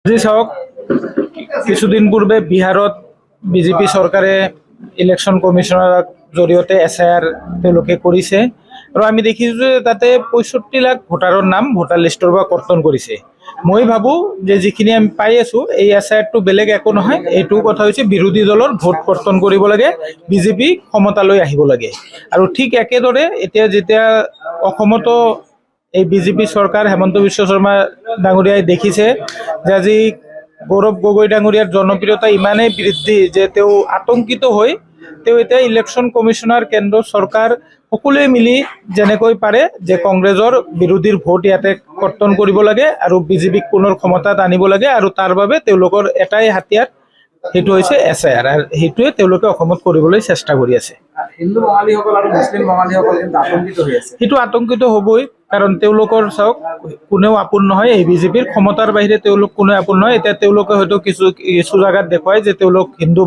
আজি চাওক, কিছুদিন পূৰ্বে বিহাৰত বিজেপি চৰকাৰে ইলেকশ্যন কমিশনৰ জৰিয়তে SIR তেওঁলোকে কৰিছে আৰু আমি দেখিছোঁ যে তাতে ৬৫ লাখ ভোটাৰৰ নাম ভোটাৰ লিষ্টৰ পৰা কৰ্তন কৰিছে। মই ভাবোঁ যে যিখিনি আমি পাই আছোঁ এই SIRটো বেলেগ একো নহয়, এইটো কথা হৈছে বিৰোধী দলৰ ভোট কৰ্তন কৰিব লাগে, বিজেপি ক্ষমতালৈ আহিব লাগে। আৰু ঠিক একেদৰে এতিয়া যেতিয়া অসমতো এই বিজেপি চৰকাৰ হেমন্ত বিশ্ব শৰ্মা ডাঙৰীয়াই দেখিছে যে আজি গৌৰৱ গগৈ ডাঙৰীয়াৰ জনপ্ৰিয়তা ইমানেই বৃদ্ধি যে তেওঁ আতংকিত হৈ তেওঁ এতিয়া ইলেকশ্যন কমিশনাৰ কেন্দ্ৰ চৰকাৰ সকলোৱে মিলি যেনেকৈ পাৰে যে কংগ্ৰেছৰ বিৰোধীৰ ভোট ইয়াতে কৰ্তন কৰিব লাগে আৰু বিজেপিক পুনৰ ক্ষমতাত আনিব লাগে আৰু তাৰ বাবে তেওঁলোকৰ এটাই হাতিয়াৰ, সেইটো হৈছে SIR আৰু সেইটোৱে তেওঁলোকে অসমত কৰিবলৈ চেষ্টা কৰি আছে। হিন্দু বঙালীসকল আৰু মুছলিম বঙালীসকল কিন্তু আতংকিত হৈ আছে। সেইটো আতংকিত হ'বই, কাৰণ তেওঁলোকৰ চাওক কোনেও আপোন নহয়, এই বিজেপিৰ ক্ষমতাৰ বাহিৰে তেওঁলোক কোনেও আপোন নহয়। এতিয়া তেওঁলোকে হয়তো কিছু জাগাত দেখুৱায় যে তেওঁলোক হিন্দু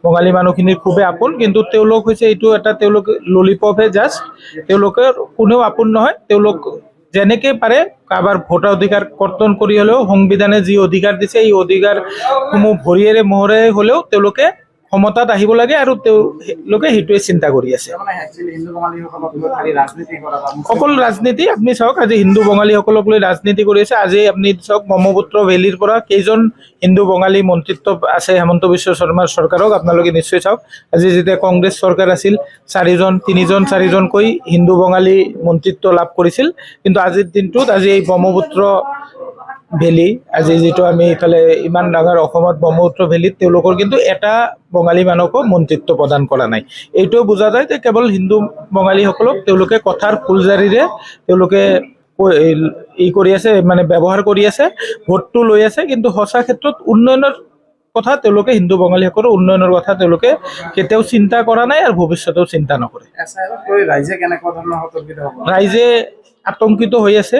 বঙালী মানুহখিনিৰ খুবেই আপোন, কিন্তু তেওঁলোক হৈছে এইটো এটা তেওঁলোক ললিপপহে জাষ্ট, তেওঁলোকে কোনেও আপোন নহয়। তেওঁলোক যেনেকে পাৰে কাৰোবাৰ ভোটাধিকাৰ কৰ্তন কৰি হ'লেও সংবিধানে যি অধিকাৰ দিছে এই অধিকাৰসমূহ ভৰিয়েৰে মোহৰেৰে হ'লেও তেওঁলোকে ক্ষমতাত আহিব লাগে আৰু তেওঁলোকে সেইটোৱে চিন্তা কৰি আছে। অকল ৰাজনীতি আপুনি চাওক, আজি হিন্দু বঙালীসকলক লৈ ৰাজনীতি কৰি আছে। আজি আপুনি চাওক ব্ৰহ্মপুত্ৰ ভেলীৰ পৰা কেইজন হিন্দু বঙালী মন্ত্ৰিত্ব আছে হেমন্ত বিশ্ব শৰ্মাৰ চৰকাৰক আপোনালোকে নিশ্চয় চাওক। আজি যেতিয়া কংগ্ৰেছ চৰকাৰ আছিল 3জন-4জনকৈ হিন্দু বঙালী মন্ত্ৰিত্ব লাভ কৰিছিল, কিন্তু আজিৰ দিনটোত আজি এই ব্ৰহ্মপুত্ৰ ভেলী, আজি যিটো আমি ইফালে ইমান ডাঙৰ অসমত ব্ৰহ্মপুত্ৰ ভেলীত তেওঁলোকৰ কিন্তু এটা বঙালী মানুহকো মন্ত্ৰিত্ব প্ৰদান কৰা নাই। এইটোও বুজা যায় যে কেৱল হিন্দু বঙালীসকলক তেওঁলোকে কথাৰ ফুলজাৰিৰে তেওঁলোকে কৰি আছে, মানে ব্যৱহাৰ কৰি আছে, ভোটটো লৈ আছে, কিন্তু সঁচা ক্ষেত্ৰত উন্নয়নৰ কথা তেওঁলোকে হিন্দু বঙালীসকলৰ উন্নয়নৰ কথা তেওঁলোকে কেতিয়াও চিন্তা কৰা নাই আৰু ভৱিষ্যতেও চিন্তা নকৰে। ৰাইজে আতংকিত হৈ আছে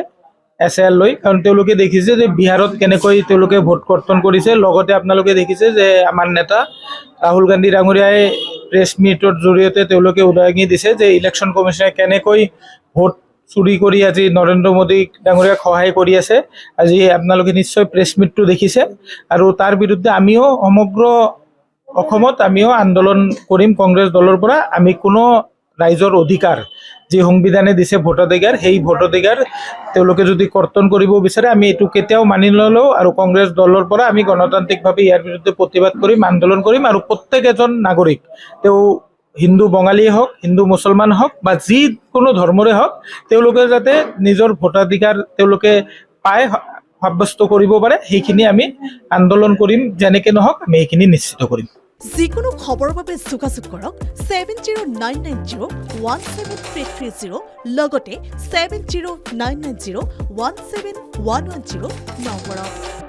SIR লৈ, কাৰণ তেওঁলোকে দেখিছে যে বিহাৰত কেনেকৈ তেওঁলোকে ভোট কৰ্তন কৰিছে। লগতে আপোনালোকে দেখিছে যে আমাৰ নেতা ৰাহুল গান্ধী ডাঙৰীয়াই প্ৰেছ মিটৰ জৰিয়তে তেওঁলোকে উদাহৰণ দিছে যে ইলেকশ্যন কমিশনে কেনেকৈ ভোট চুৰি কৰি আজি নৰেন্দ্ৰ মোদী ডাঙৰীয়াক সহায় কৰি আছে। আজি আপোনালোকে নিশ্চয় প্ৰেছ মিটটো দেখিছে আৰু তাৰ বিৰুদ্ধে আমিও সমগ্ৰ অসমত আমিও আন্দোলন কৰিম কংগ্ৰেছ দলৰ পৰা। আমি কোনো ৰাইজৰ অধিকাৰ যি সংবিধানে দিছে ভোটাধিকাৰ, সেই ভোটাধিকাৰ তেওঁলোকে যদি কৰ্তন কৰিব বিচাৰে আমি এইটো কেতিয়াও মানি নলওঁ আৰু কংগ্ৰেছ দলৰ পৰা আমি গণতান্ত্ৰিকভাৱে ইয়াৰ বিৰুদ্ধে প্ৰতিবাদ কৰিম, আন্দোলন কৰিম আৰু প্ৰত্যেক এজন নাগৰিক, তেওঁ হিন্দু বঙালীয়ে হওক, হিন্দু মুছলমান হওক বা যিকোনো ধৰ্মৰে হওক, তেওঁলোকে যাতে নিজৰ ভোটাধিকাৰ তেওঁলোকে পায় সাব্যস্ত কৰিব পাৰে, সেইখিনি আমি আন্দোলন কৰিম। যেনেকৈ নহওক আমি সেইখিনি নিশ্চিত কৰিম। যিকোনো খবৰৰ বাবে যোগাযোগ কৰক 7099017330 লগতে 7099017110 নম্বৰত।